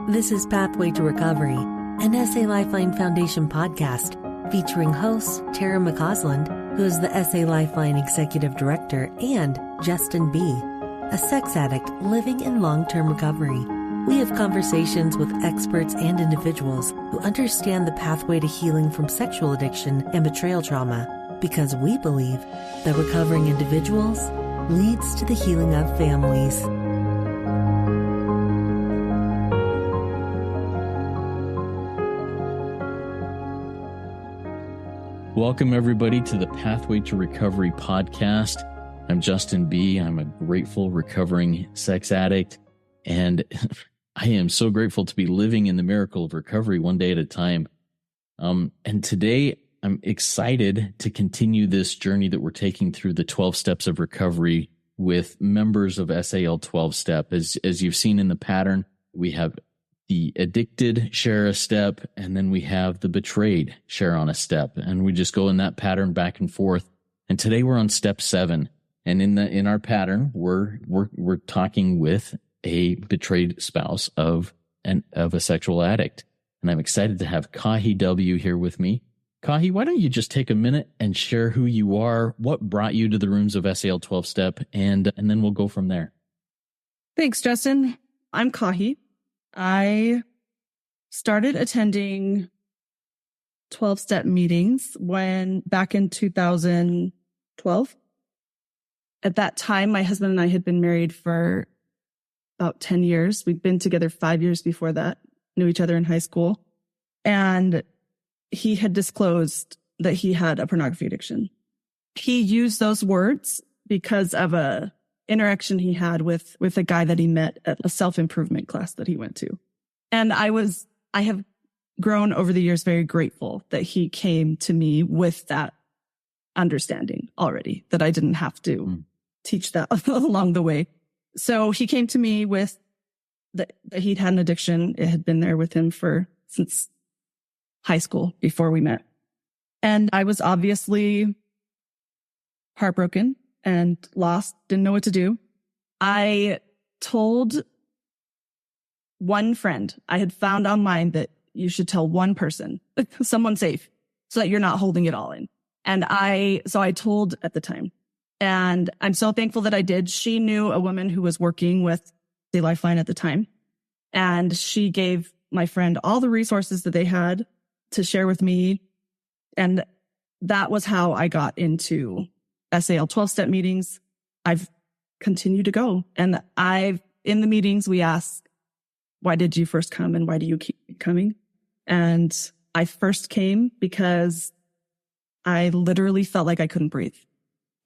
This is Pathway to Recovery, an SA Lifeline Foundation podcast featuring hosts Tara McCausland, who is the SA Lifeline Executive Director, and Justin B., a sex addict living in long-term recovery. We have conversations with experts and individuals who understand the pathway to healing from sexual addiction and betrayal trauma, because we believe that recovering individuals leads to the healing of families. Welcome, everybody, to the Pathway to Recovery podcast. I'm Justin B. I'm a grateful, recovering sex addict, and I am so grateful to be living in the miracle of recovery one day at a time. And today, I'm excited to continue this journey that we're taking through the 12 steps of recovery with members of SAL 12-step. As you've seen in the pattern, we have the addicted share a step, and then we have the betrayed share on a step. And we just go in that pattern back and forth. And today we're on step 7. And in our pattern, we're talking with a betrayed spouse of a sexual addict. And I'm excited to have Kahi W here with me. Kahi, why don't you just take a minute and share who you are, what brought you to the rooms of SAL 12-step, and then we'll go from there. Thanks, Justin. I'm Kahi. I started attending 12-step meetings back in 2012. At that time, my husband and I had been married for about 10 years. We'd been together 5 years before that, knew each other in high school. And he had disclosed that he had a pornography addiction. He used those words because of a interaction he had with a guy that he met at a self-improvement class that he went to. And I have grown over the years very grateful that he came to me with that understanding already, that I didn't have to teach that along the way. So he came to me with that he'd had an addiction. It had been there with him since high school before we met. And I was obviously heartbroken and lost, didn't know what to do. I told one friend, I had found online that you should tell one person, someone safe, so that you're not holding it all in. And I told at the time, and I'm so thankful that I did. She knew a woman who was working with the Lifeline at the time, and she gave my friend all the resources that they had to share with me. And that was how I got into SAL 12-step meetings. I've continued to go. And in the meetings, we ask, why did you first come and why do you keep coming? And I first came because I literally felt like I couldn't breathe.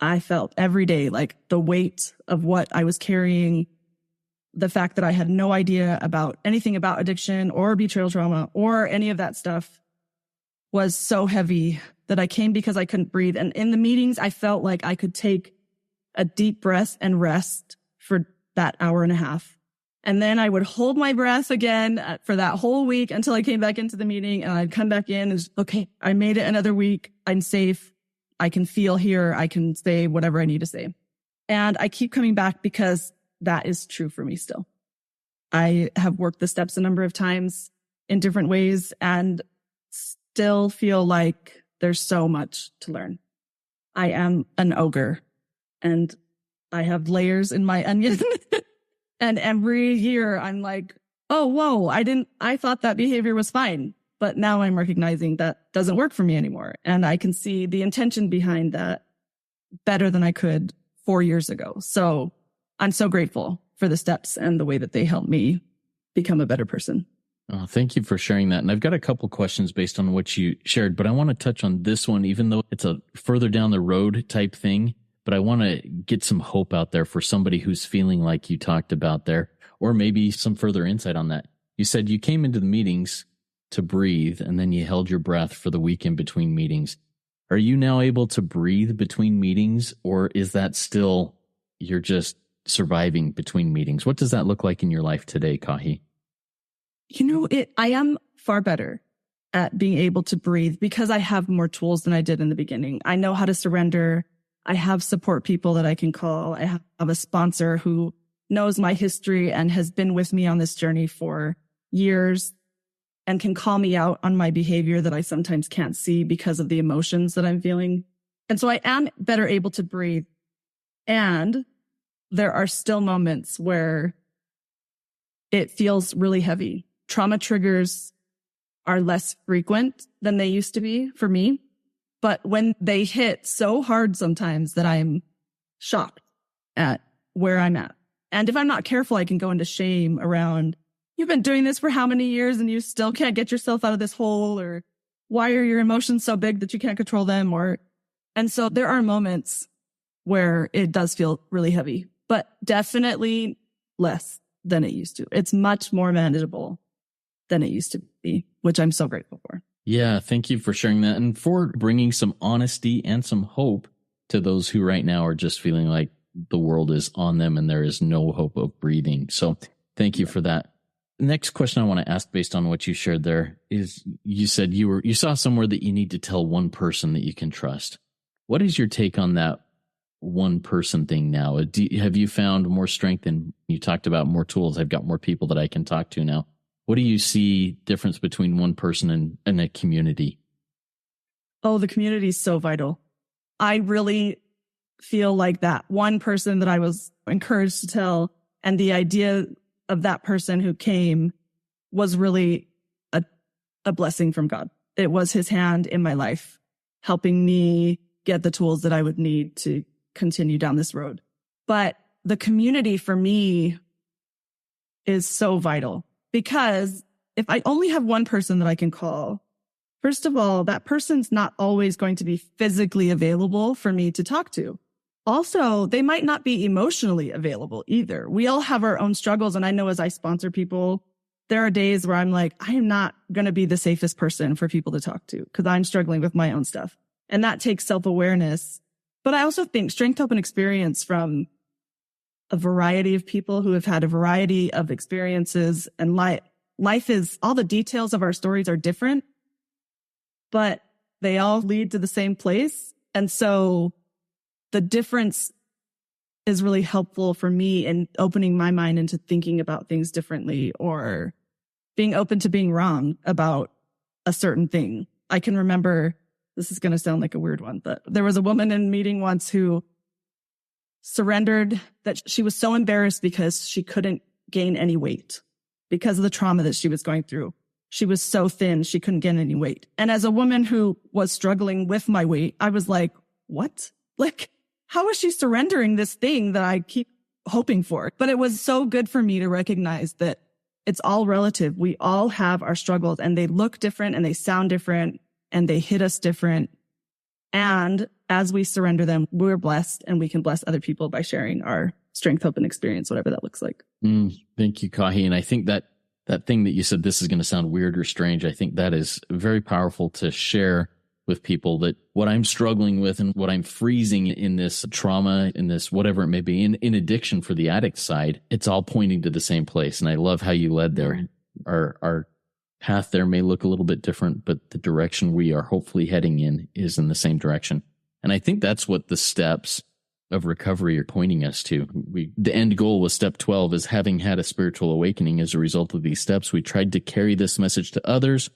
I felt every day like the weight of what I was carrying, the fact that I had no idea about anything about addiction or betrayal trauma or any of that stuff was so heavy that I came because I couldn't breathe. And in the meetings, I felt like I could take a deep breath and rest for that hour and a half. And then I would hold my breath again for that whole week until I came back into the meeting, and I'd come back in and okay, I made it another week. I'm safe. I can feel here. I can say whatever I need to say. And I keep coming back because that is true for me still. I have worked the steps a number of times in different ways and still feel like there's so much to learn. I am an ogre and I have layers in my onion. And every year I'm like, oh, whoa, I thought that behavior was fine. But now I'm recognizing that doesn't work for me anymore. And I can see the intention behind that better than I could 4 years ago. So I'm so grateful for the steps and the way that they helped me become a better person. Oh, thank you for sharing that. And I've got a couple questions based on what you shared, but I want to touch on this one, even though it's a further down the road type thing. But I want to get some hope out there for somebody who's feeling like you talked about there, or maybe some further insight on that. You said you came into the meetings to breathe, and then you held your breath for the week in between meetings. Are you now able to breathe between meetings, or is that still you're just surviving between meetings? What does that look like in your life today, Kahi? I am far better at being able to breathe because I have more tools than I did in the beginning. I know how to surrender. I have support people that I can call. I have a sponsor who knows my history and has been with me on this journey for years and can call me out on my behavior that I sometimes can't see because of the emotions that I'm feeling. And so I am better able to breathe. And there are still moments where it feels really heavy. Trauma triggers are less frequent than they used to be for me. But when they hit so hard sometimes that I'm shocked at where I'm at. And if I'm not careful, I can go into shame around, you've been doing this for how many years and you still can't get yourself out of this hole, or why are your emotions so big that you can't control them? And so there are moments where it does feel really heavy, but definitely less than it used to. It's much more manageable than it used to be, which I'm so grateful for. Yeah, thank you for sharing that and for bringing some honesty and some hope to those who right now are just feeling like the world is on them and there is no hope of breathing. So thank you for that. Next question I want to ask based on what you shared there is, you said you saw somewhere that you need to tell one person that you can trust. What is your take on that one person thing now? Have you found more strength, and you talked about more tools? I've got more people that I can talk to now. What do you see difference between one person and a community? Oh, the community is so vital. I really feel like that one person that I was encouraged to tell, and the idea of that person who came was really a blessing from God. It was his hand in my life, helping me get the tools that I would need to continue down this road. But the community for me is so vital, because if I only have one person that I can call, first of all, that person's not always going to be physically available for me to talk to. Also, they might not be emotionally available either. We all have our own struggles. And I know as I sponsor people, there are days where I'm like, I am not going to be the safest person for people to talk to because I'm struggling with my own stuff. And that takes self-awareness. But I also think strength, hope, and experience from a variety of people who have had a variety of experiences, and life is, all the details of our stories are different, but they all lead to the same place. And so the difference is really helpful for me in opening my mind into thinking about things differently, or being open to being wrong about a certain thing. I can remember, this is going to sound like a weird one, but there was a woman in a meeting once who surrendered that she was so embarrassed because she couldn't gain any weight because of the trauma that she was going through. She was so thin, she couldn't gain any weight. And as a woman who was struggling with my weight, I was like, what? Like, how is she surrendering this thing that I keep hoping for? But it was so good for me to recognize that it's all relative. We all have our struggles, and they look different and they sound different and they hit us different. And as we surrender them, we're blessed, and we can bless other people by sharing our strength, hope, and experience, whatever that looks like. Thank you, Kahi. And I think that thing that you said, this is going to sound weird or strange, I think that is very powerful to share with people, that what I'm struggling with and what I'm freezing in this trauma, in this whatever it may be, in addiction for the addict side, it's all pointing to the same place. And I love how you led there. Our path there may look a little bit different, but the direction we are hopefully heading in is in the same direction. And I think that's what the steps of recovery are pointing us to. The end goal was step 12, is having had a spiritual awakening. As a result of these steps, we tried to carry this message to others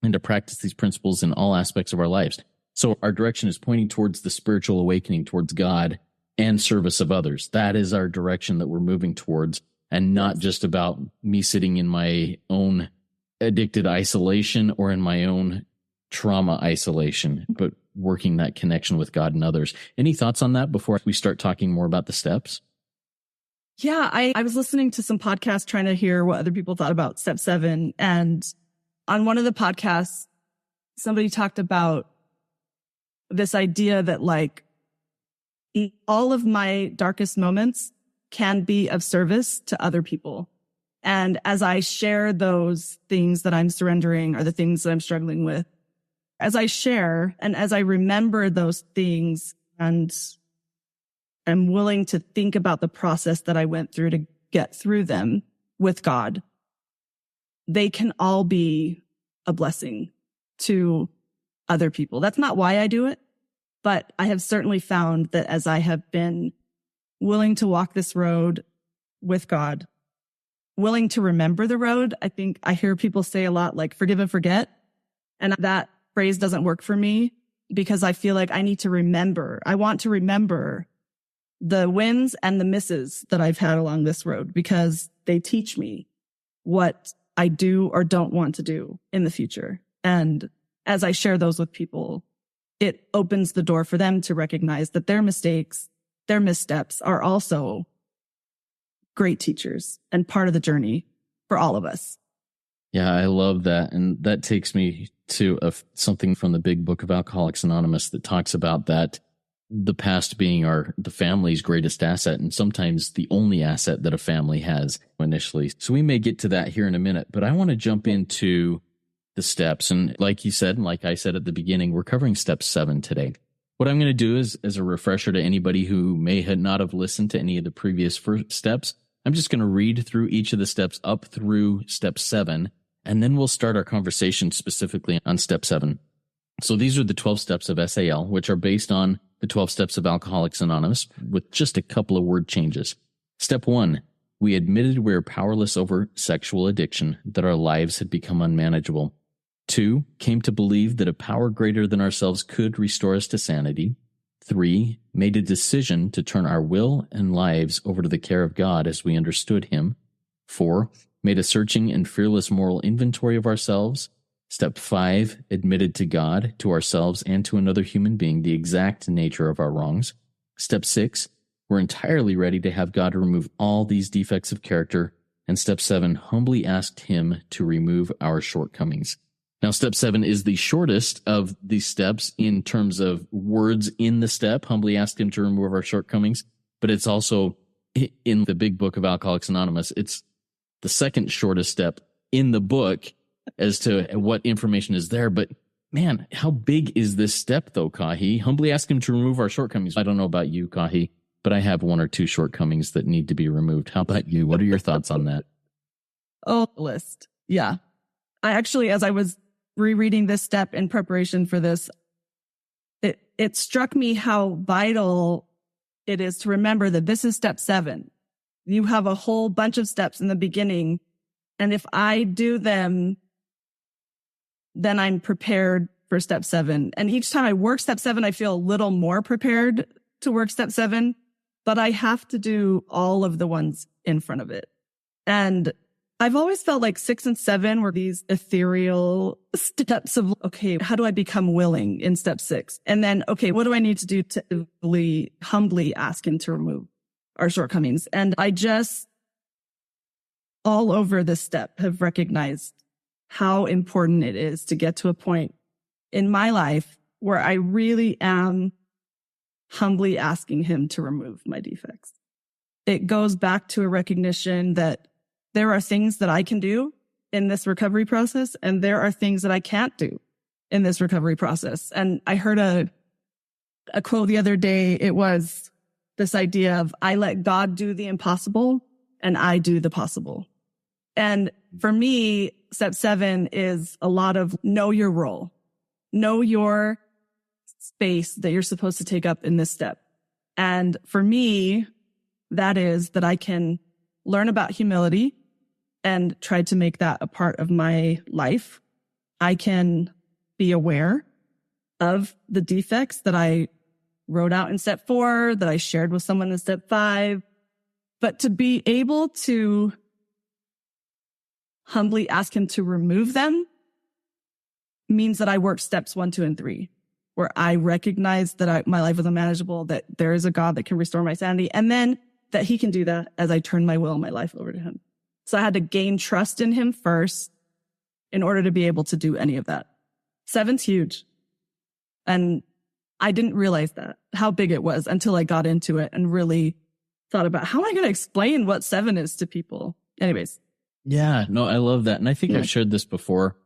and to practice these principles in all aspects of our lives. So our direction is pointing towards the spiritual awakening, towards God and service of others. That is our direction that we're moving towards, and not just about me sitting in my own addicted isolation or in my own trauma isolation, but working that connection with God and others. Any thoughts on that before we start talking more about the steps? Yeah, I was listening to some podcasts trying to hear what other people thought about step 7. And on one of the podcasts, somebody talked about this idea that like all of my darkest moments can be of service to other people. And as I share those things that I'm surrendering, or the things that I'm struggling with, as I share and as I remember those things, and I'm willing to think about the process that I went through to get through them with God, they can all be a blessing to other people. That's not why I do it, but I have certainly found that as I have been willing to walk this road with God, willing to remember the road. I think I hear people say a lot like forgive and forget. And that phrase doesn't work for me because I feel like I need to remember. I want to remember the wins and the misses that I've had along this road because they teach me what I do or don't want to do in the future. And as I share those with people, it opens the door for them to recognize that their mistakes, their missteps are also great teachers and part of the journey for all of us. Yeah, I love that. And that takes me to something from the big book of Alcoholics Anonymous that talks about that the past being the family's greatest asset and sometimes the only asset that a family has initially. So we may get to that here in a minute, but I want to jump into the steps. And like you said, and like I said at the beginning, we're covering step 7 today. What I'm going to do is, as a refresher to anybody who may not have listened to any of the previous first steps, I'm just going to read through each of the steps up through step 7, and then we'll start our conversation specifically on step 7. So these are the 12 steps of SAL, which are based on the 12 steps of Alcoholics Anonymous with just a couple of word changes. Step 1, we admitted we were powerless over sexual addiction, that our lives had become unmanageable. 2, came to believe that a power greater than ourselves could restore us to sanity. 3, made a decision to turn our will and lives over to the care of God as we understood Him. 4, made a searching and fearless moral inventory of ourselves. Step 5, admitted to God, to ourselves, and to another human being the exact nature of our wrongs. Step 6, we're entirely ready to have God remove all these defects of character. And step 7, humbly asked Him to remove our shortcomings. Now, step 7 is the shortest of these steps in terms of words in the step, humbly asked Him to remove our shortcomings, but it's also in the big book of Alcoholics Anonymous. It's the second shortest step in the book as to what information is there. But man, how big is this step though, Kahi? Humbly ask Him to remove our shortcomings. I don't know about you, Kahi, but I have 1 or 2 shortcomings that need to be removed. How about you? What are your thoughts on that? Oh, list. Yeah. I actually, as I was rereading this step in preparation for this, it struck me how vital it is to remember that this is step 7. You have a whole bunch of steps in the beginning. And if I do them, then I'm prepared for step 7. And each time I work step 7, I feel a little more prepared to work step 7, but I have to do all of the ones in front of it. And I've always felt like 6 and 7 were these ethereal steps of, okay, how do I become willing in step 6? And then, okay, what do I need to do to humbly ask Him to remove our shortcomings? And I just, all over this step, have recognized how important it is to get to a point in my life where I really am humbly asking Him to remove my defects. It goes back to a recognition that there are things that I can do in this recovery process, and there are things that I can't do in this recovery process. And I heard a quote the other day. It was this idea of, I let God do the impossible and I do the possible. And for me, step 7 is a lot of know your role, know your space that you're supposed to take up in this step. And for me, that is that I can learn about humility and try to make that a part of my life. I can be aware of the defects that I wrote out in step 4, that I shared with someone in step 5, but to be able to humbly ask Him to remove them means that I work steps 1, 2, and 3, where I recognize that my life is unmanageable, that there is a God that can restore my sanity, and then that He can do that as I turn my will and my life over to Him. So I had to gain trust in Him first in order to be able to do any of that. 7's huge. And I didn't realize that, how big it was, until I got into it and really thought about how am I going to explain what 7 is to people? Anyways. Yeah, no, I love that. And I think I've shared this before,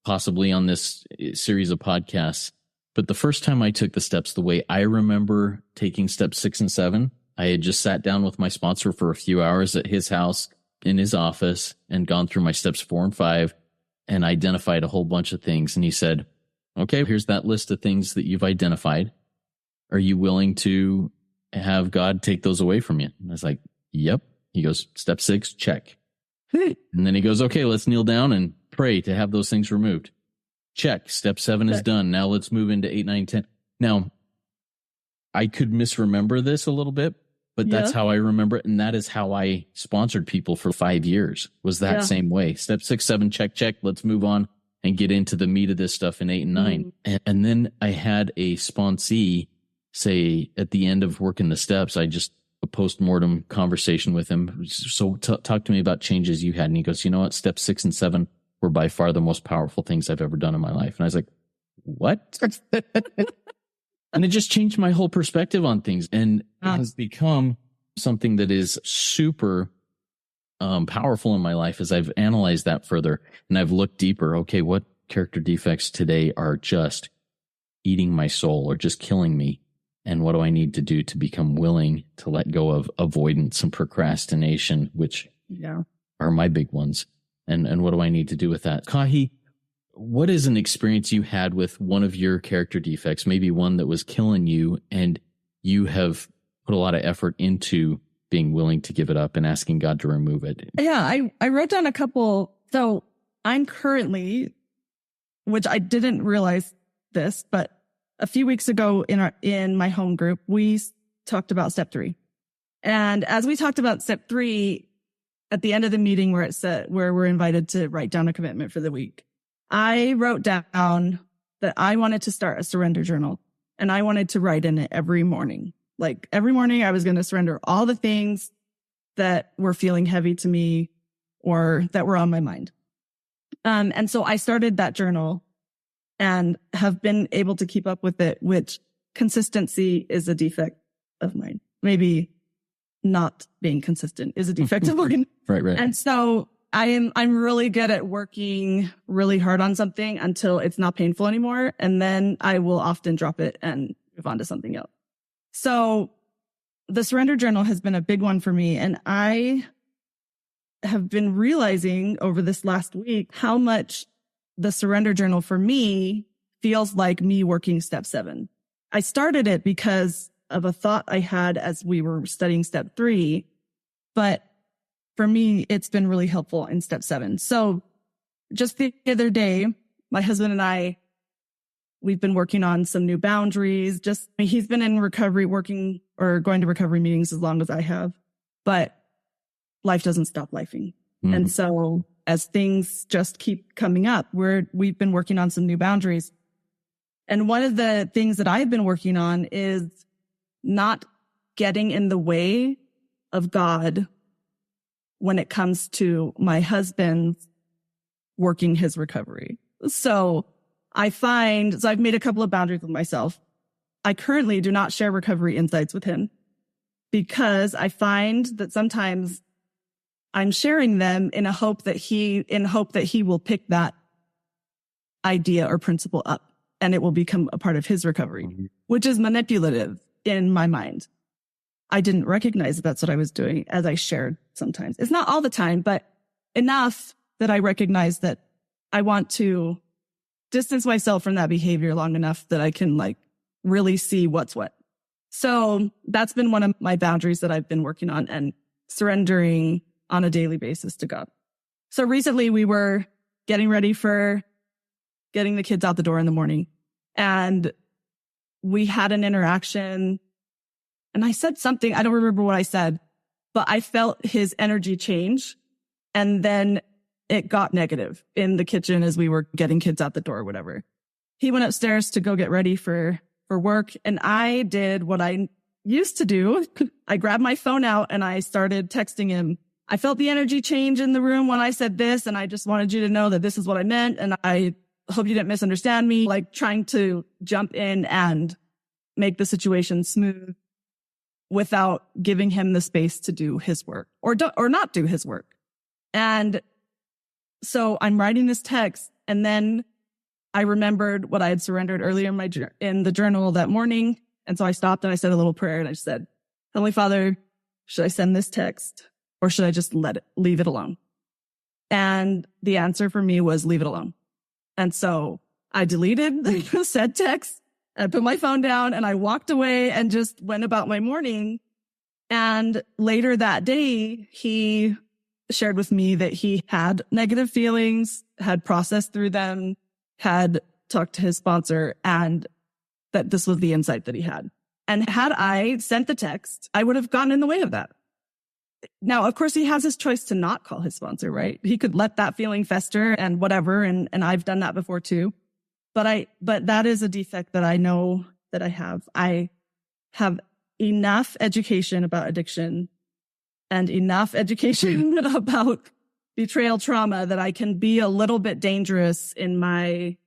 possibly on this series of podcasts. But the first time I took the steps, the way I remember taking steps 6 and 7, I had just sat down with my sponsor for a few hours at his house in his office and gone through my steps 4 and 5 and identified a whole bunch of things. And he said, okay, here's that list of things that you've identified. Are you willing to have God take those away from you? And I was like, yep. He goes, step 6, check. And then he goes, okay, let's kneel down and pray to have those things removed. Check. Step 7 is done. Now let's move into 8, 9, 10. Now, I could misremember this a little bit, but that's how I remember it. And that is how I sponsored people for 5 years, was that same way. Step 6, 7, check. Let's move on and get into the meat of this stuff in 8 and 9. And then I had a sponsee say at the end of working the steps, I just a post-mortem conversation with him. So talk to me about changes you had. And he goes, you know what? Step 6 and 7 were by far the most powerful things I've ever done in my life. And I was like, what? And it just changed my whole perspective on things, and it has become something that is super powerful in my life as I've analyzed that further and I've looked deeper. Okay, what character defects today are just eating my soul or just killing me? And what do I need to do to become willing to let go of avoidance and procrastination, which are my big ones? And what do I need to do with that? Kahi, what is an experience you had with one of your character defects, maybe one that was killing you, and you have put a lot of effort into being willing to give it up and asking God to remove it? Yeah, I wrote down a couple. So I'm currently, which I didn't realize this, but a few weeks ago in my home group, we talked about step 3. And as we talked about step 3, at the end of the meeting where we're invited to write down a commitment for the week, I wrote down that I wanted to start a surrender journal, and I wanted to write in it every morning. Like every morning I was going to surrender all the things that were feeling heavy to me or that were on my mind. And so I started that journal and have been able to keep up with it, which consistency is a defect of mine. Maybe not being consistent is a defect of mine. Right. And so I'm really good at working really hard on something until it's not painful anymore. And then I will often drop it and move on to something else. So the surrender journal has been a big one for me. And I have been realizing over this last week how much the surrender journal for me feels like me working step 7. I started it because of a thought I had as we were studying step 3, but for me, it's been really helpful in step 7. So just the other day, my husband and I, we've been working on some new boundaries. He's been in recovery, working or going to recovery meetings as long as I have, but life doesn't stop lifing. Mm-hmm. And so as things just keep coming up, we've been working on some new boundaries. And one of the things that I've been working on is not getting in the way of God when it comes to my husband working his recovery. So I've made a couple of boundaries with myself. I currently do not share recovery insights with him because I find that sometimes I'm sharing them in hope that he will pick that idea or principle up and it will become a part of his recovery, which is manipulative in my mind. I didn't recognize that's what I was doing as I shared sometimes. It's not all the time, but enough that I recognize that I want to distance myself from that behavior long enough that I can really see what's what. So that's been one of my boundaries that I've been working on and surrendering on a daily basis to God. So recently we were getting ready for getting the kids out the door in the morning, and we had an interaction, and I said something, I don't remember what I said, but I felt his energy change, and then it got negative in the kitchen as we were getting kids out the door or whatever. He went upstairs to go get ready for work, and I did what I used to do. I grabbed my phone out and I started texting him. I felt the energy change in the room when I said this, and I just wanted you to know that this is what I meant, and I hope you didn't misunderstand me, trying to jump in and make the situation smooth without giving him the space to do his work or not do his work. And so I'm writing this text, and then I remembered what I had surrendered earlier in the journal that morning. And so I stopped and I said a little prayer, and I said, Heavenly Father, should I send this text or should I just leave it alone? And the answer for me was leave it alone. And so I deleted the said text, I put my phone down, and I walked away and just went about my morning. And later that day, he shared with me that he had negative feelings, had processed through them, had talked to his sponsor, and that this was the insight that he had. And had I sent the text, I would have gotten in the way of that. Now, of course, he has his choice to not call his sponsor, right? He could let that feeling fester and whatever. And I've done that before too. But that is a defect that I know that I have. I have enough education about addiction and enough education about betrayal trauma that I can be a little bit dangerous in my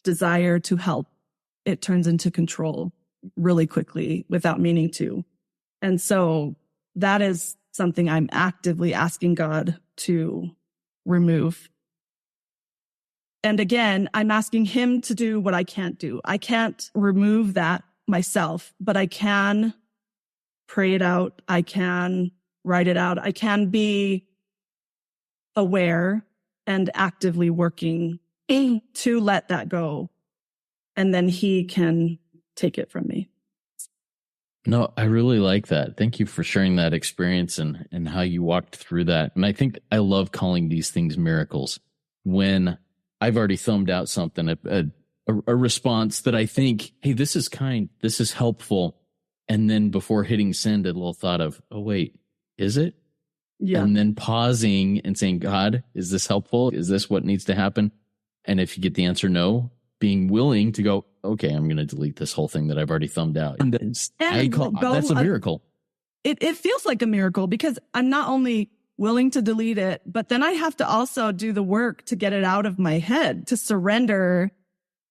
desire to help. It turns into control really quickly without meaning to. And so that is something I'm actively asking God to remove. And again, I'm asking him to do what I can't do. I can't remove that myself, but I can pray it out. I can write it out. I can be aware and actively working to let that go. And then he can take it from me. No, I really like that. Thank you for sharing that experience and how you walked through that. And I think I love calling these things miracles. When I've already thumbed out something, a response that I think, hey, this is kind, this is helpful. And then before hitting send, a little thought of, oh, wait, is it? Yeah. And then pausing and saying, God, is this helpful? Is this what needs to happen? And if you get the answer no, being willing to go, okay, I'm going to delete this whole thing that I've already thumbed out. That's a miracle. It feels like a miracle because I'm not only willing to delete it, but then I have to also do the work to get it out of my head, to surrender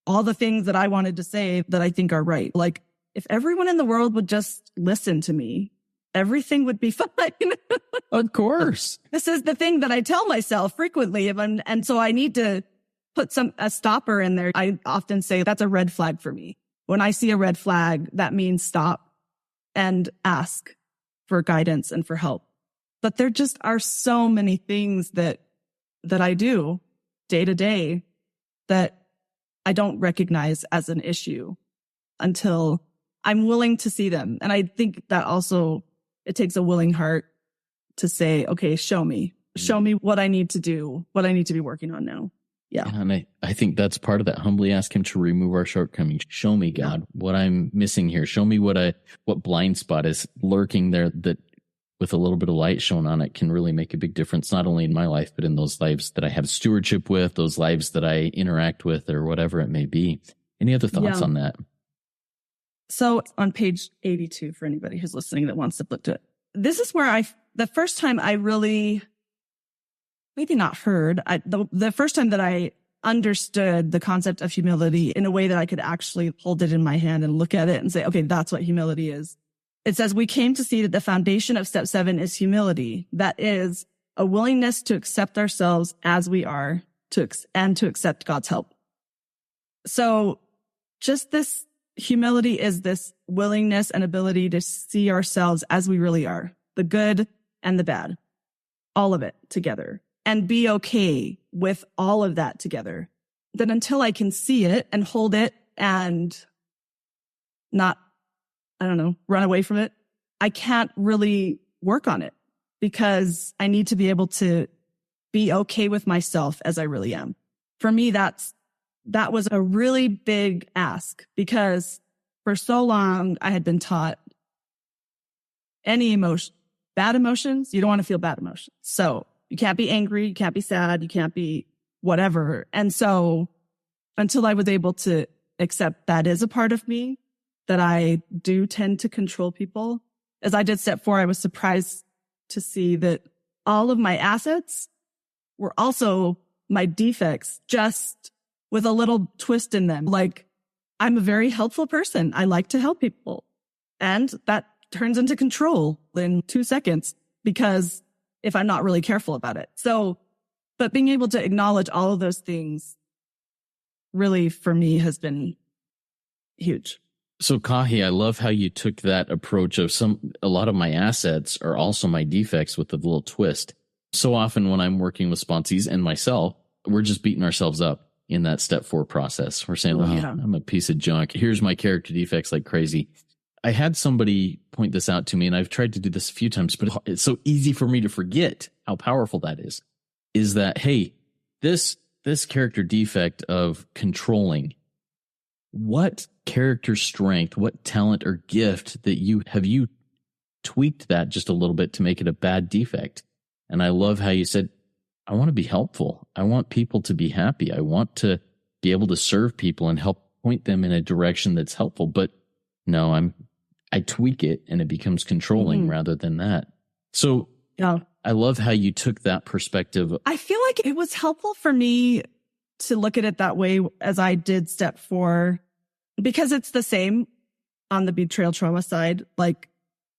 all the things that I wanted to say that I think are right. Like if everyone in the world would just listen to me, everything would be fine. Of course. This is the thing that I tell myself frequently. And so I need to put a stopper in there. I often say that's a red flag for me. When I see a red flag, that means stop and ask for guidance and for help. But there just are so many things that I do day to day that I don't recognize as an issue until I'm willing to see them. And I think that also it takes a willing heart to say, okay, show me what I need to do, what I need to be working on now. Yeah. And I think that's part of that. Humbly ask him to remove our shortcomings. Show me, God, what I'm missing here. Show me what blind spot is lurking there that with a little bit of light shown on it can really make a big difference, not only in my life, but in those lives that I have stewardship with, those lives that I interact with, or whatever it may be. Any other thoughts on that? So on page 82, for anybody who's listening that wants to flip to it, this is where the first time I really, maybe not heard, the first time that I understood the concept of humility in a way that I could actually hold it in my hand and look at it and say, okay, that's what humility is. It says, we came to see that the foundation of step 7 is humility. That is a willingness to accept ourselves as we are and to accept God's help. So just this humility is this willingness and ability to see ourselves as we really are, the good and the bad, all of it together, and be okay with all of that together. Then until I can see it and hold it and not, run away from it, I can't really work on it because I need to be able to be okay with myself as I really am. For me, that was a really big ask because for so long I had been taught any emotion, bad emotions, you don't want to feel bad emotions. So you can't be angry, you can't be sad, you can't be whatever. And so until I was able to accept that is a part of me, that I do tend to control people. As I did step 4, I was surprised to see that all of my assets were also my defects, just with a little twist in them. Like, I'm a very helpful person. I like to help people. And that turns into control in 2 seconds because if I'm not really careful about it. So, but being able to acknowledge all of those things really for me has been huge. So Kahi, I love how you took that approach of a lot of my assets are also my defects with a little twist. So often when I'm working with sponsees and myself, we're just beating ourselves up in that step 4 process. We're saying, I'm a piece of junk. Here's my character defects like crazy. I had somebody point this out to me, and I've tried to do this a few times, but it's so easy for me to forget how powerful that is that, hey, this character defect of controlling, what character strength, what talent or gift that you tweaked that just a little bit to make it a bad defect? And I love how you said, I want to be helpful. I want people to be happy. I want to be able to serve people and help point them in a direction that's helpful. But no, I tweak it and it becomes controlling rather than that. So yeah. I love how you took that perspective. I feel like it was helpful for me to look at it that way as I did step 4, because it's the same on the betrayal trauma side. Like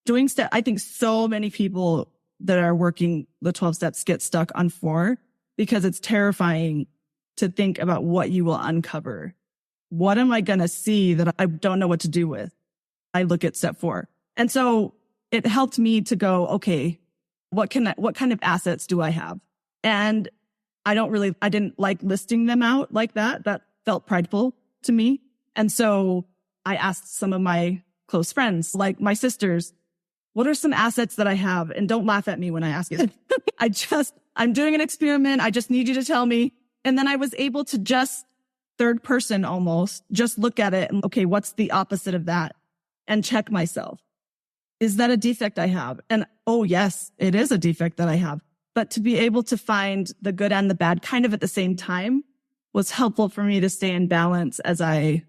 doing I think so many people that are working the 12 steps get stuck on 4 because it's terrifying to think about what you will uncover. What am I going to see that I don't know what to do with? I look at step 4. And so it helped me to go, okay, what kind of assets do I have? And I didn't like listing them out like that. That felt prideful to me. And so I asked some of my close friends, like my sisters, what are some assets that I have? And don't laugh at me when I ask you. I'm doing an experiment. I just need you to tell me. And then I was able to just third person almost just look at it and, okay, what's the opposite of that? And check myself. Is that a defect I have? And oh, yes, it is a defect that I have. But to be able to find the good and the bad kind of at the same time was helpful for me to stay in balance as I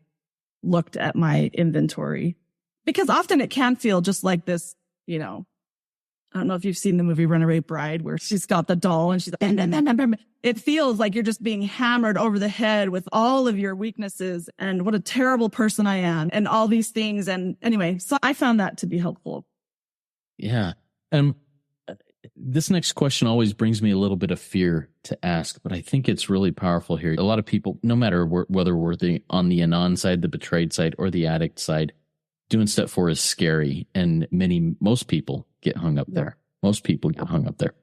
looked at my inventory. Because often it can feel just like this, I don't know if you've seen the movie Runaway Bride where she's got the doll and she's like, it feels like you're just being hammered over the head with all of your weaknesses and what a terrible person I am and all these things. And anyway, so I found that to be helpful. Yeah. This next question always brings me a little bit of fear to ask, but I think it's really powerful here. A lot of people, no matter whether we're on the anon side, the betrayed side, or the addict side, doing step 4 is scary. And most people get hung up there. Most people get hung up there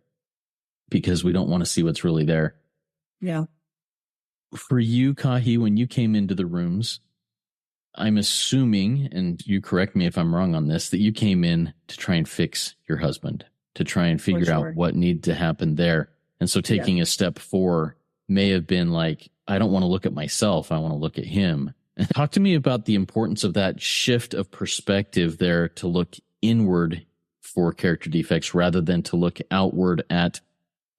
because we don't want to see what's really there. Yeah. For you, Kahi, when you came into the rooms, I'm assuming, and you correct me if I'm wrong on this, that you came in to try and fix your husband, to try and figure out what needed to happen there. And so taking a step 4 may have been like, I don't want to look at myself. I want to look at him. Talk to me about the importance of that shift of perspective there to look inward for character defects rather than to look outward at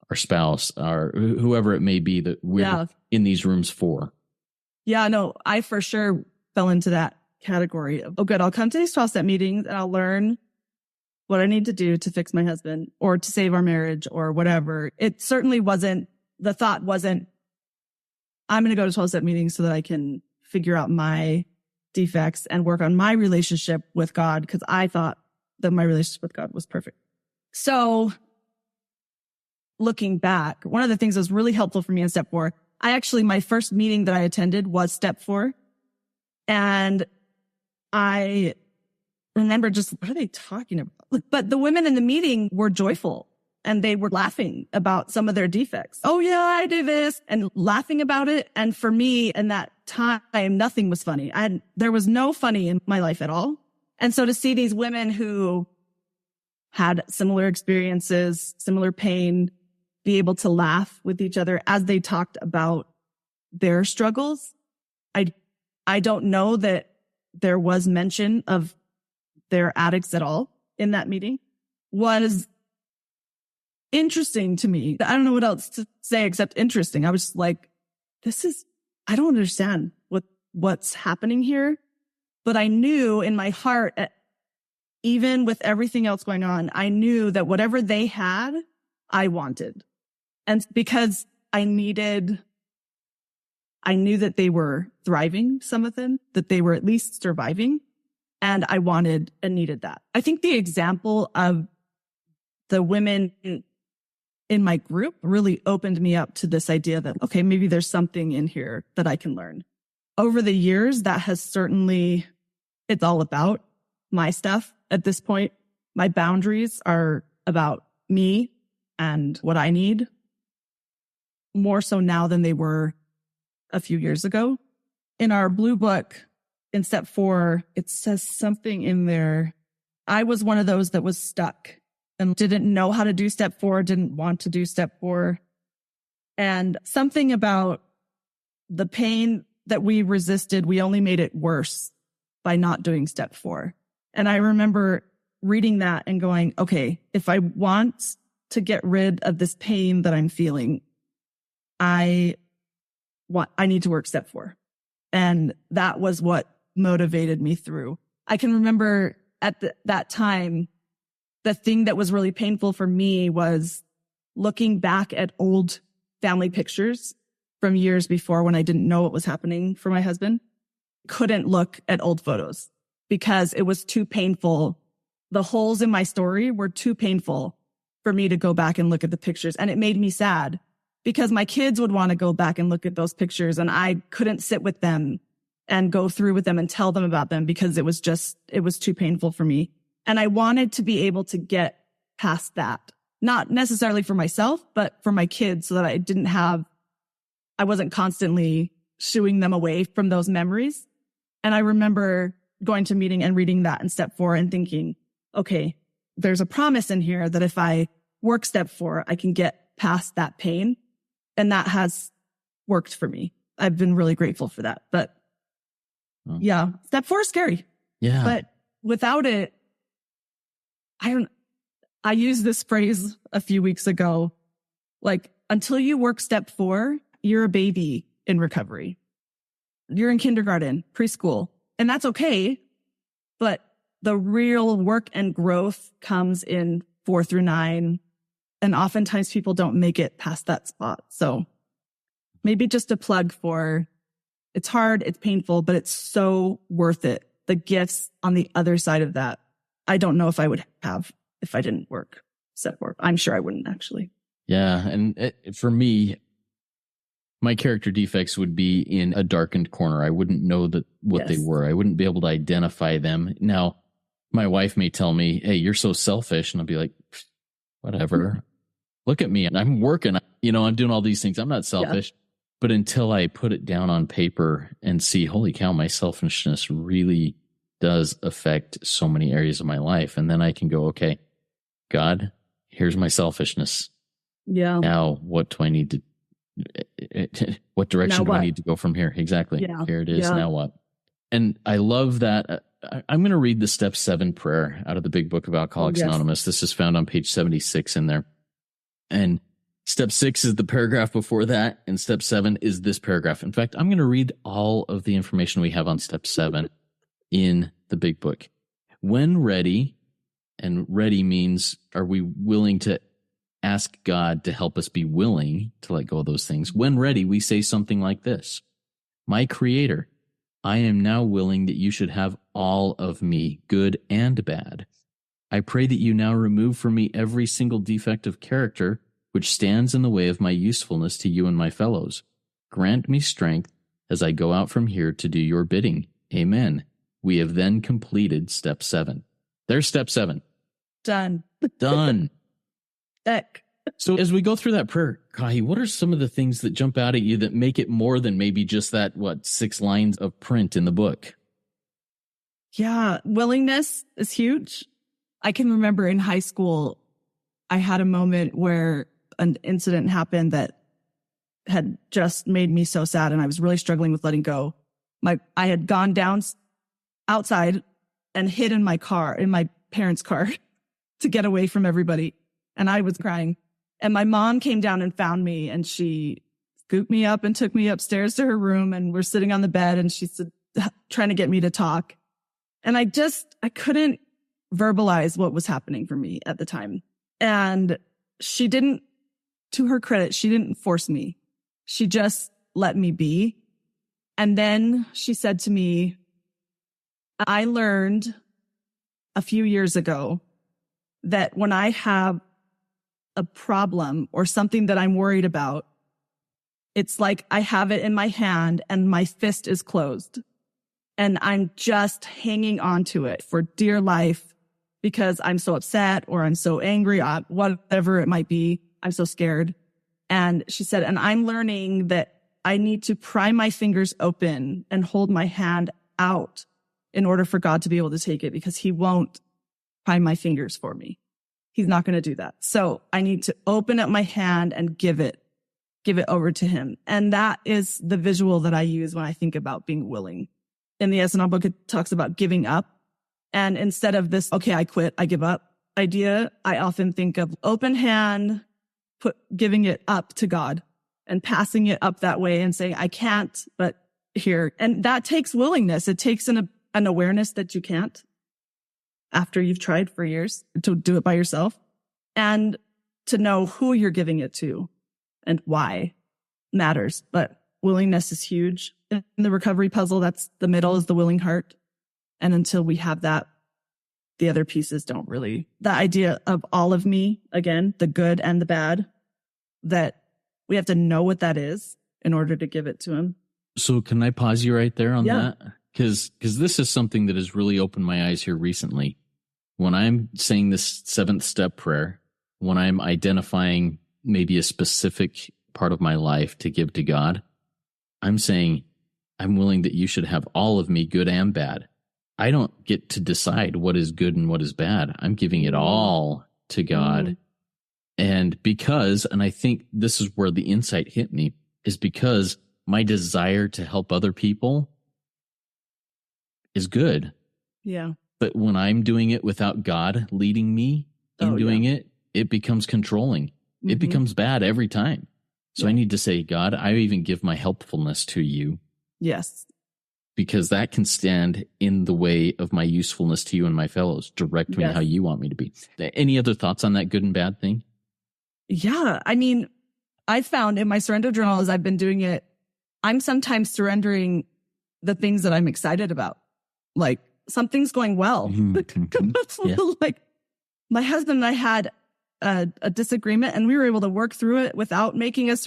our spouse or whoever it may be that we're in these rooms for. Yeah, no, I for sure fell into that category of, oh, good, I'll come to these 12-step meetings and I'll learn what I need to do to fix my husband or to save our marriage or whatever. It certainly wasn't, the thought wasn't, I'm going to go to 12-step meetings so that I can figure out my defects and work on my relationship with God, because I thought that my relationship with God was perfect. So looking back, one of the things that was really helpful for me in step 4, my first meeting that I attended was step 4. And I remember just, what are they talking about? But the women in the meeting were joyful and they were laughing about some of their defects. Oh yeah, I do this, and laughing about it. And for me in that time, nothing was funny. There was no funny in my life at all. And so to see these women who had similar experiences, similar pain, be able to laugh with each other as they talked about their struggles. I don't know that there was mention of their addicts at all in that meeting. Was interesting to me. I don't know what else to say except interesting. I was just like, I don't understand what's happening here. But I knew in my heart, even with everything else going on, I knew that whatever they had, I wanted. And because I knew that they were thriving, some of them, that they were at least surviving. And I wanted and needed that. I think the example of the women in my group really opened me up to this idea that, okay, maybe there's something in here that I can learn. Over the years, that has certainly, it's all about my stuff at this point. My boundaries are about me and what I need, more so now than they were a few years ago. In our blue book, in step 4, it says something in there. I was one of those that was stuck and didn't know how to do step 4, didn't want to do step 4. And something about the pain that we resisted, we only made it worse by not doing step 4. And I remember reading that and going, okay, if I want to get rid of this pain that I'm feeling, I need to work step 4. And that was what motivated me through. I can remember at that time, the thing that was really painful for me was looking back at old family pictures from years before when I didn't know what was happening for my husband. Couldn't look at old photos because it was too painful. The holes in my story were too painful for me to go back and look at the pictures. And it made me sad because my kids would want to go back and look at those pictures and I couldn't sit with them and go through with them and tell them about them because it was too painful for me. And I wanted to be able to get past that, not necessarily for myself, but for my kids so that I wasn't constantly shooing them away from those memories. And I remember going to meeting and reading that in step 4 and thinking, okay, there's a promise in here that if I work step 4, I can get past that pain. And that has worked for me. I've been really grateful for that. But yeah, step 4 is scary. Yeah. But without it, I used this phrase a few weeks ago, like, until you work step 4, you're a baby in recovery. You're in kindergarten, preschool, and that's okay. But the real work and growth comes in 4 through 9. And oftentimes people don't make it past that spot. So maybe just a plug for, it's hard, it's painful, but it's so worth it. The gifts on the other side of that, I don't know if I would have if I didn't work step 4. I'm sure I wouldn't actually. Yeah. And for me, my character defects would be in a darkened corner. I wouldn't know what they were. I wouldn't be able to identify them. Now, my wife may tell me, hey, you're so selfish. And I'll be like, whatever. Look at me. I'm working. I'm doing all these things. I'm not selfish. Yeah. But until I put it down on paper and see, holy cow, my selfishness really does affect so many areas of my life. And then I can go, okay, God, here's my selfishness. Yeah. Now, what do I need to what direction do I need to go from here? Exactly. Yeah. Here it is. Yeah. Now what? And I love that. I'm going to read the step 7 prayer out of the big book of Alcoholics Anonymous. This is found on page 76 in there. And step 6 is the paragraph before that. And step 7 is this paragraph. In fact, I'm going to read all of the information we have on step 7 in the big book. When ready, and ready means, are we willing to ask God to help us be willing to let go of those things? When ready, we say something like this: my Creator, I am now willing that you should have all of me, good and bad. I pray that you now remove from me every single defect of character which stands in the way of my usefulness to you and my fellows. Grant me strength as I go out from here to do your bidding. Amen. We have then completed step 7. There's step 7. Done. Heck. So as we go through that prayer, Kahi, what are some of the things that jump out at you that make it more than maybe just that, 6 lines of print in the book? Yeah, willingness is huge. I can remember in high school, I had a moment where an incident happened that had just made me so sad, and I was really struggling with letting go. I had gone down outside and hid in my car, in my parents' car, to get away from everybody. And I was crying. And my mom came down and found me, and she scooped me up and took me upstairs to her room, and we're sitting on the bed, and she's trying to get me to talk. And I couldn't verbalize what was happening for me at the time. And she didn't, to her credit, she didn't force me. She just let me be. And then she said to me, I learned a few years ago that when I have a problem or something that I'm worried about, it's like I have it in my hand and my fist is closed. And I'm just hanging on to it for dear life because I'm so upset or I'm so angry, whatever it might be. I'm so scared. And she said, and I'm learning that I need to pry my fingers open and hold my hand out in order for God to be able to take it, because he won't pry my fingers for me. he's not going to do that. So I need to open up my hand and give it over to him. And that is the visual that I use when I think about being willing. In the S&L book, it talks about giving up. And instead of this, okay, I quit, I give up idea, I often think of open hand, giving it up to God and passing it up that way and saying, I can't, but here. And that takes willingness. It takes an awareness that you can't after you've tried for years to do it by yourself, and to know who you're giving it to and why matters. But willingness is huge. In the recovery puzzle, that's the middle is the willing heart. And until we have that, the other pieces don't really. The idea of all of me, again, the good and the bad, that we have to know what that is in order to give it to him. So can I pause you right there on that? Because this is something that has really opened my eyes here recently. When I'm saying this 7th step prayer, when I'm identifying maybe a specific part of my life to give to God, I'm saying, I'm willing that you should have all of me, good and bad. I don't get to decide what is good and what is bad. I'm giving it all to God. And I think this is where the insight hit me, is because my desire to help other people is good. Yeah. But when I'm doing it without God leading me in doing it, it becomes controlling. It becomes bad every time. So I need to say, God, I even give my helpfulness to you. Yes. Because that can stand in the way of my usefulness to you and my fellows. Direct me how you want me to be. Any other thoughts on that good and bad thing? Yeah. I mean, I found in my surrender journal, as I've been doing it, I'm sometimes surrendering the things that I'm excited about. Like something's going well. Like my husband and I had a disagreement and we were able to work through it without making a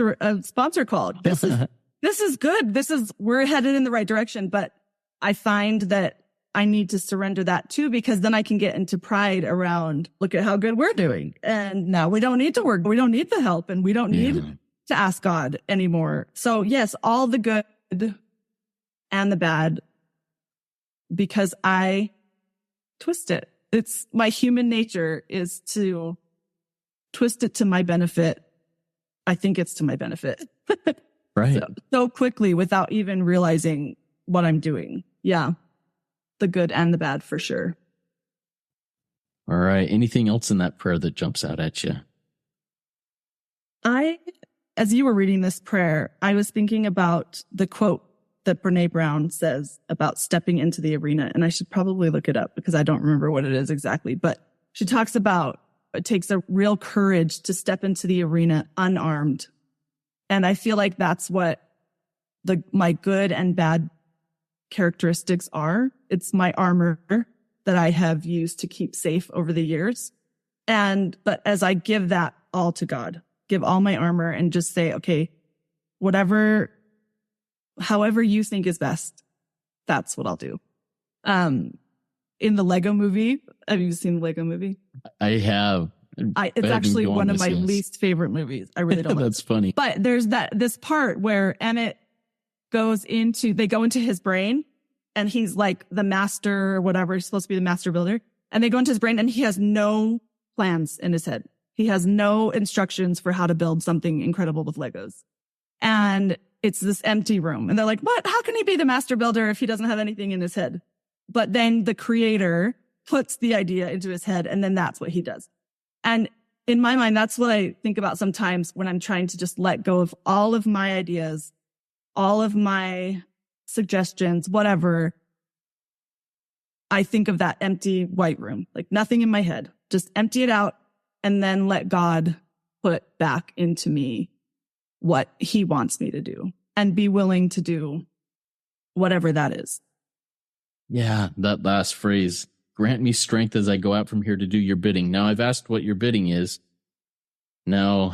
sponsor call. This is good. We're headed in the right direction. But I find that I need to surrender that too, because then I can get into pride around, look at how good we're doing. And now we don't need to work. We don't need the help and we don't need to ask God anymore. So yes, all the good and the bad, because I twist it. It's my human nature is to twist it to my benefit. I think it's to my benefit. Right. So quickly without even realizing what I'm doing. Yeah. The good and the bad for sure. All right. Anything else in that prayer that jumps out at you? As you were reading this prayer, I was thinking about the quote that Brene Brown says about stepping into the arena. And I should probably look it up because I don't remember what it is exactly. But she talks about it takes a real courage to step into the arena unarmed. And I feel like that's what my good and bad characteristics are. It's my armor that I have used to keep safe over the years. But as I give that all to God, give all my armor and just say, okay, however you think is best, that's what I'll do. In the Lego movie, have you seen the Lego movie? I have. It's actually one of my least favorite movies. I really don't like it. That's funny. But there's this part where Emmett they go into his brain and he's like the master or whatever. He's supposed to be the master builder. And they go into his brain and he has no plans in his head. He has no instructions for how to build something incredible with Legos. And it's this empty room. And they're like, what? How can he be the master builder if he doesn't have anything in his head? But then the creator puts the idea into his head and then that's what he does. And in my mind, that's what I think about sometimes when I'm trying to just let go of all of my ideas, all of my suggestions, whatever. I think of that empty white room, like nothing in my head, just empty it out and then let God put back into me what he wants me to do and be willing to do whatever that is. Yeah, that last phrase, grant me strength as I go out from here to do your bidding. Now I've asked what your bidding is. Now,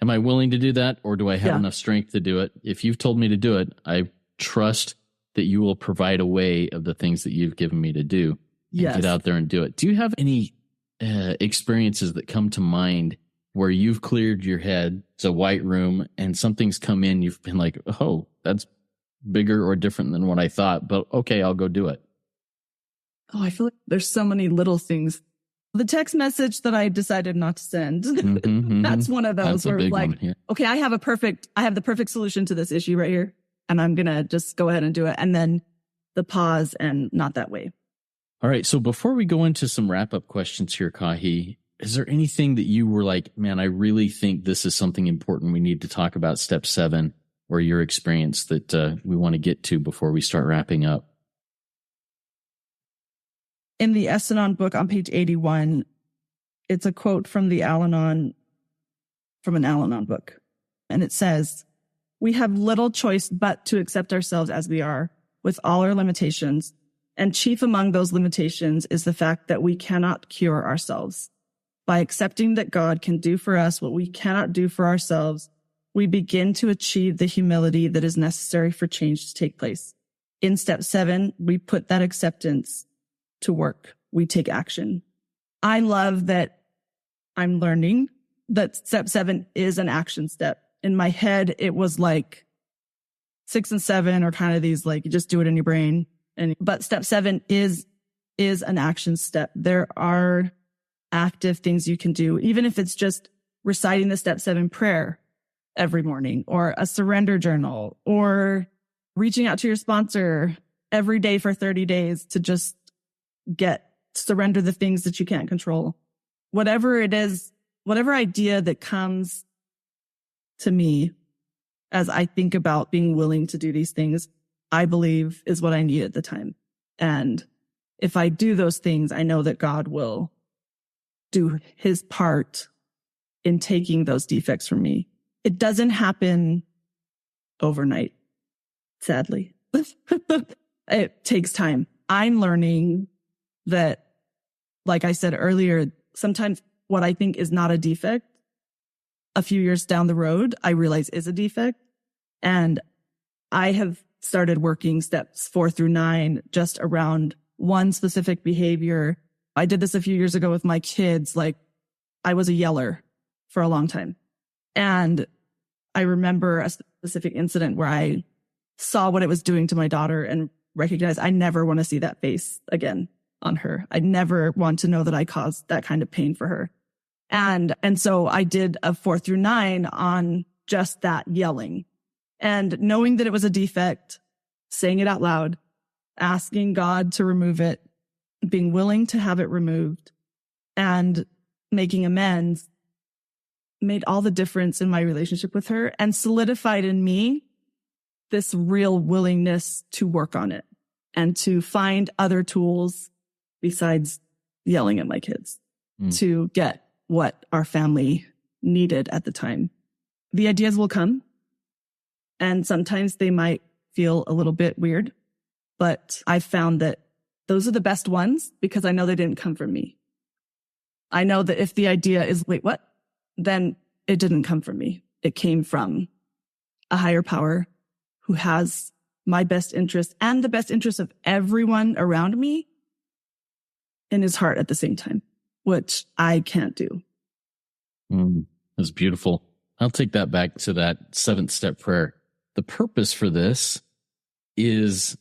am I willing to do that or do I have enough strength to do it? If you've told me to do it, I trust that you will provide a way of the things that you've given me to do. Get out there and do it. Do you have any experiences that come to mind where you've cleared your head, it's a white room, and something's come in, you've been like, oh, that's bigger or different than what I thought, but okay, I'll go do it. Oh, I feel like there's so many little things The text message that I decided not to send. Mm-hmm, That's one of those where it's like, one, yeah. okay, I have the perfect solution to this issue right here. And I'm going to just go ahead and do it. And then the pause and not that way. All right. So before we go into some wrap-up questions here, Kahi, is there anything that you were like, man, I really think this is something important we need to talk about step 7 or your experience that we want to get to before we start wrapping up? In the Al-Anon book on page 81, it's a quote from an Al-Anon book. And it says, "We have little choice but to accept ourselves as we are, with all our limitations. And chief among those limitations is the fact that we cannot cure ourselves. By accepting that God can do for us what we cannot do for ourselves, we begin to achieve the humility that is necessary for change to take place. In step 7, we put that acceptance to work. We take action." I love that I'm learning that step 7 is an action step. In my head, it was like 6 and 7 are kind of these, like, you just do it in your brain. But step 7 is an action step. There are active things you can do, even if it's just reciting the step 7 prayer every morning, or a surrender journal, or reaching out to your sponsor every day for 30 days to just surrender the things that you can't control. Whatever it is, whatever idea that comes to me as I think about being willing to do these things, I believe is what I need at the time. And if I do those things, I know that God will do his part in taking those defects from me. It doesn't happen overnight, sadly. It takes time. I'm learning that, like I said earlier, sometimes what I think is not a defect, a few years down the road, I realize is a defect. And I have started working steps 4 through 9 just around one specific behavior. I did this a few years ago with my kids. Like, I was a yeller for a long time. And I remember a specific incident where I saw what it was doing to my daughter and recognized I never want to see that face again on her. I never want to know that I caused that kind of pain for her. And so I did a 4 through 9 on just that yelling, and knowing that it was a defect, saying it out loud, asking God to remove it, being willing to have it removed, and making amends made all the difference in my relationship with her and solidified in me this real willingness to work on it and to find other tools besides yelling at my kids to get what our family needed at the time. The ideas will come, and sometimes they might feel a little bit weird, but I found that those are the best ones because I know they didn't come from me. I know that if the idea is, wait, what? Then it didn't come from me. It came from a higher power who has my best interest and the best interest of everyone around me in his heart at the same time, which I can't do. That's beautiful. I'll take that back to that 7th step prayer. The purpose for this is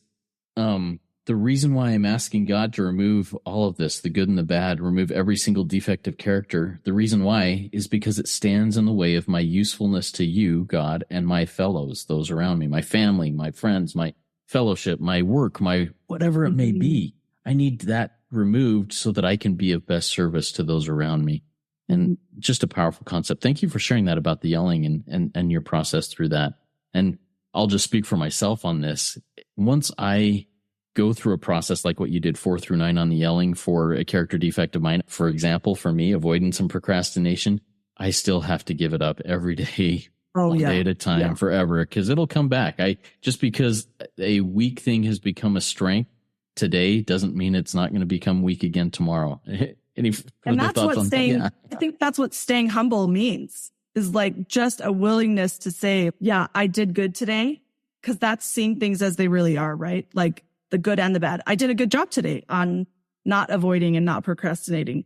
the reason why I'm asking God to remove all of this, the good and the bad, remove every single defect of character. The reason why is because it stands in the way of my usefulness to you, God, and my fellows, those around me, my family, my friends, my fellowship, my work, my whatever it may be. I need that removed so that I can be of best service to those around me. And just a powerful concept. Thank you for sharing that about the yelling and your process through that. And I'll just speak for myself on this. Once I go through a process like what you did 4 through 9 on the yelling for a character defect of mine, for example, for me, avoidance and procrastination, I still have to give it up every day, one day at a time, forever, because it'll come back. Just because a weak thing has become a strength today doesn't mean it's not going to become weak again tomorrow. And that's what I think that's what staying humble means, is like just a willingness to say, yeah, I did good today, because that's seeing things as they really are, right? Like the good and the bad. I did a good job today on not avoiding and not procrastinating.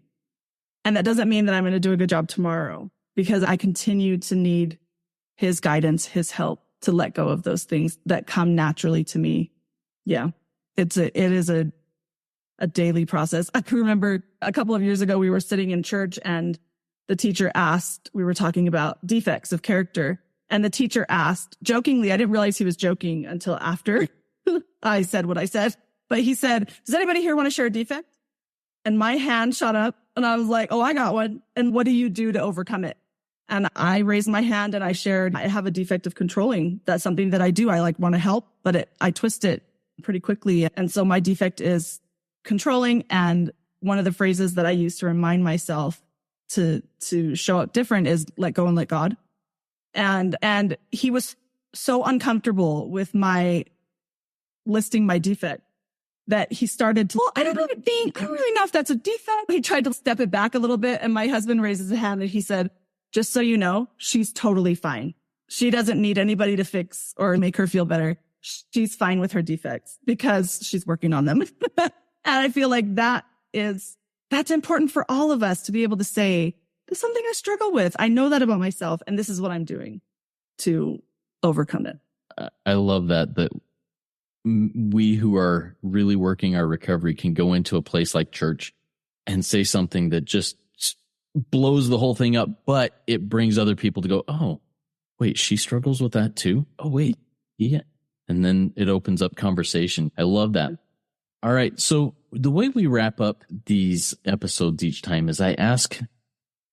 And that doesn't mean that I'm going to do a good job tomorrow, because I continue to need his guidance, his help to let go of those things that come naturally to me. Yeah, it is a a daily process. I can remember a couple of years ago, we were sitting in church and the teacher asked, we were talking about defects of character. And the teacher asked jokingly, I didn't realize he was joking until after I said what I said, but he said, does anybody here want to share a defect? And my hand shot up and I was like, oh, I got one. And what do you do to overcome it? And I raised my hand and I shared, I have a defect of controlling. That's something that I do. I want to help, but I twist it pretty quickly. And so my defect is controlling. And one of the phrases that I use to remind myself to show up different is let go and let God. And he was so uncomfortable with my listing my defect that he started to, well, I don't really know if that's a defect. He tried to step it back a little bit. And my husband raises his hand and he said, just so you know, she's totally fine. She doesn't need anybody to fix or make her feel better. She's fine with her defects because she's working on them. And I feel like that's important for all of us to be able to say, there's something I struggle with. I know that about myself, and this is what I'm doing to overcome it. I love that we who are really working our recovery can go into a place like church and say something that just blows the whole thing up, but it brings other people to go, oh, wait, she struggles with that too? Oh, wait, yeah. And then it opens up conversation. I love that. All right. So the way we wrap up these episodes each time is I ask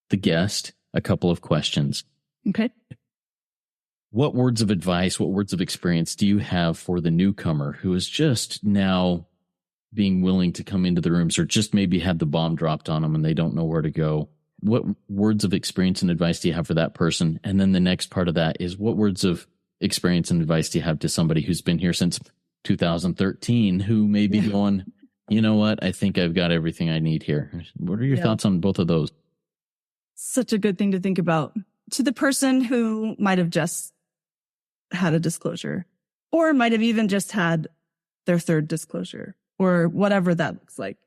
the guest a couple of questions. Okay. What words of advice, what words of experience do you have for the newcomer who is just now being willing to come into the rooms or just maybe had the bomb dropped on them and they don't know where to go? What words of experience and advice do you have for that person? And then the next part of that is what words of experience and advice do you have to somebody who's been here since 2013 who may be going, you know what, I think I've got everything I need here. What are your thoughts on both of those? Such a good thing to think about. To the person who might have just had a disclosure or might have even just had their third disclosure or whatever that looks like,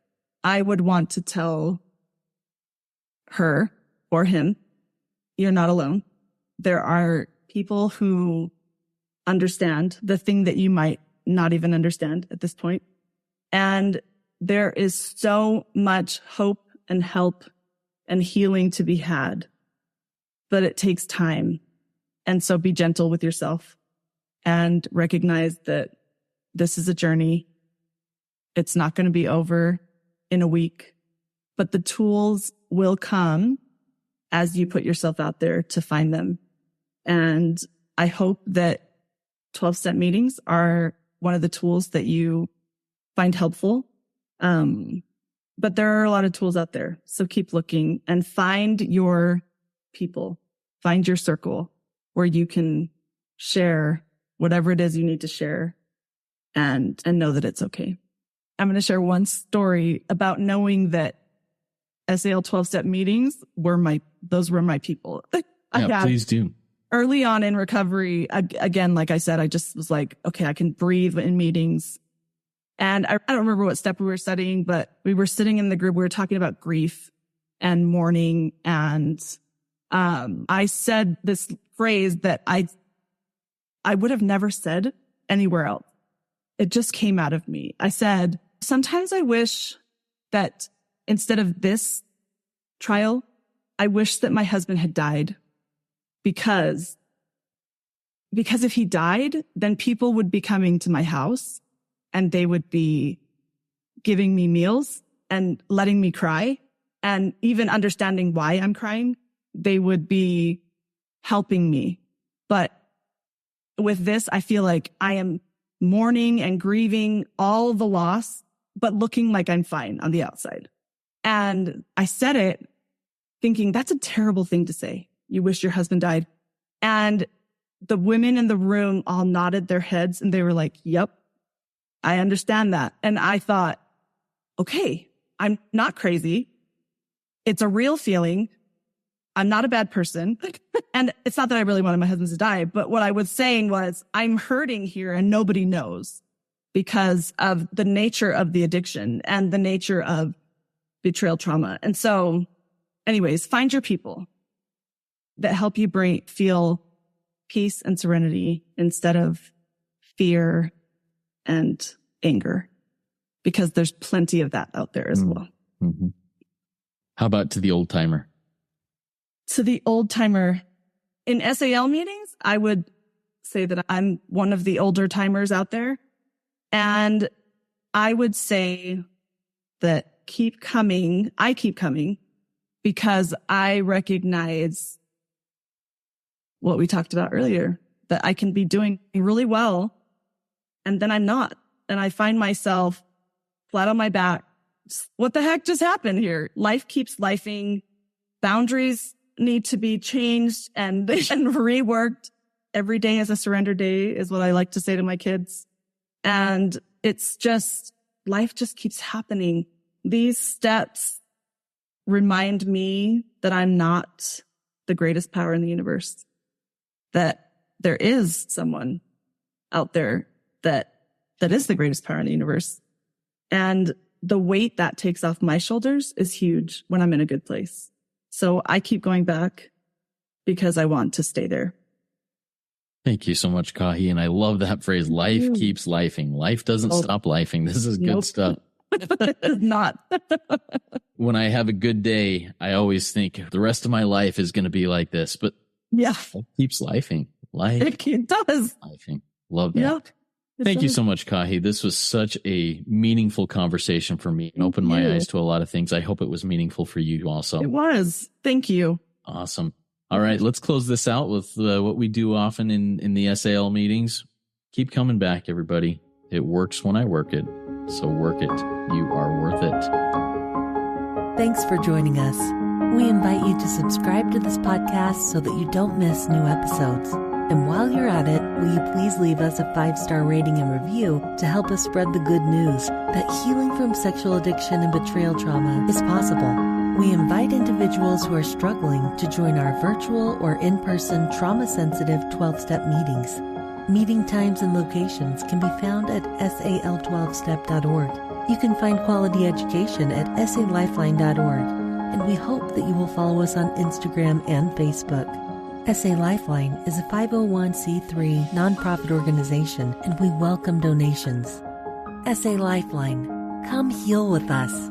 I would want to tell her or him, you're not alone. There are people who understand the thing that you might not even understand at this point. And there is so much hope and help and healing to be had, but it takes time. And so be gentle with yourself and recognize that this is a journey. It's not going to be over in a week, but the tools will come as you put yourself out there to find them. And I hope that 12-step meetings are one of the tools that you find helpful. But there are a lot of tools out there. So keep looking and find your people, find your circle where you can share whatever it is you need to share and know that it's okay. I'm going to share one story about knowing that SAL 12-step meetings were my people. Please do. Early on in recovery, again, like I said, I just was like, okay, I can breathe in meetings. And I don't remember what step we were studying, but we were sitting in the group. We were talking about grief and mourning. And I said this phrase that I would have never said anywhere else. It just came out of me. I said, sometimes I wish that instead of this trial, I wish that my husband had died because if he died, then people would be coming to my house and they would be giving me meals and letting me cry and even understanding why I'm crying. They would be helping me. But with this, I feel like I am mourning and grieving all the loss, but looking like I'm fine on the outside. And I said it thinking that's a terrible thing to say. You wish your husband died. And the women in the room all nodded their heads and they were like, yep, I understand that. And I thought, okay, I'm not crazy. It's a real feeling. I'm not a bad person. And it's not that I really wanted my husband to die, but what I was saying was I'm hurting here and nobody knows because of the nature of the addiction and the nature of betrayal trauma. And so anyways, find your people that help you feel peace and serenity instead of fear and anger. because there's plenty of that out there as well. Mm-hmm. How about to the old timer? To the old timer, in SAL meetings, I would say that I'm one of the older timers out there. And I would say that I keep coming because I recognize what we talked about earlier, that I can be doing really well and then I'm not. And I find myself flat on my back. What the heck just happened here? Life keeps lifing. Boundaries need to be changed and reworked. Every day is a surrender day is what I like to say to my kids. And it's just, life just keeps happening. These steps remind me that I'm not the greatest power in the universe, that there is someone out there that is the greatest power in the universe. And the weight that takes off my shoulders is huge when I'm in a good place. So I keep going back because I want to stay there. Thank you so much, Kahi. And I love that phrase, life keeps lifing. Life doesn't stop lifing. This is good stuff. It's not. When I have a good day, I always think the rest of my life is going to be like this. But yeah, it keeps lifing. Life it does. Lifing. Love that. Yeah, Thank you so much, Kahi. This was such a meaningful conversation for me and opened my eyes to a lot of things. I hope it was meaningful for you also. It was. Thank you. Awesome. All right, let's close this out with what we do often in the SAL meetings. Keep coming back, everybody. It works when I work it. So work it. You are worth it. Thanks for joining us. We invite you to subscribe to this podcast so that you don't miss new episodes. And while you're at it, will you please leave us a 5-star rating and review to help us spread the good news that healing from sexual addiction and betrayal trauma is possible. We invite individuals who are struggling to join our virtual or in-person trauma-sensitive 12-step meetings. Meeting times and locations can be found at sal12step.org. You can find quality education at salifeline.org. And we hope that you will follow us on Instagram and Facebook. SA Lifeline is a 501c3 nonprofit organization, and we welcome donations. SA Lifeline, come heal with us.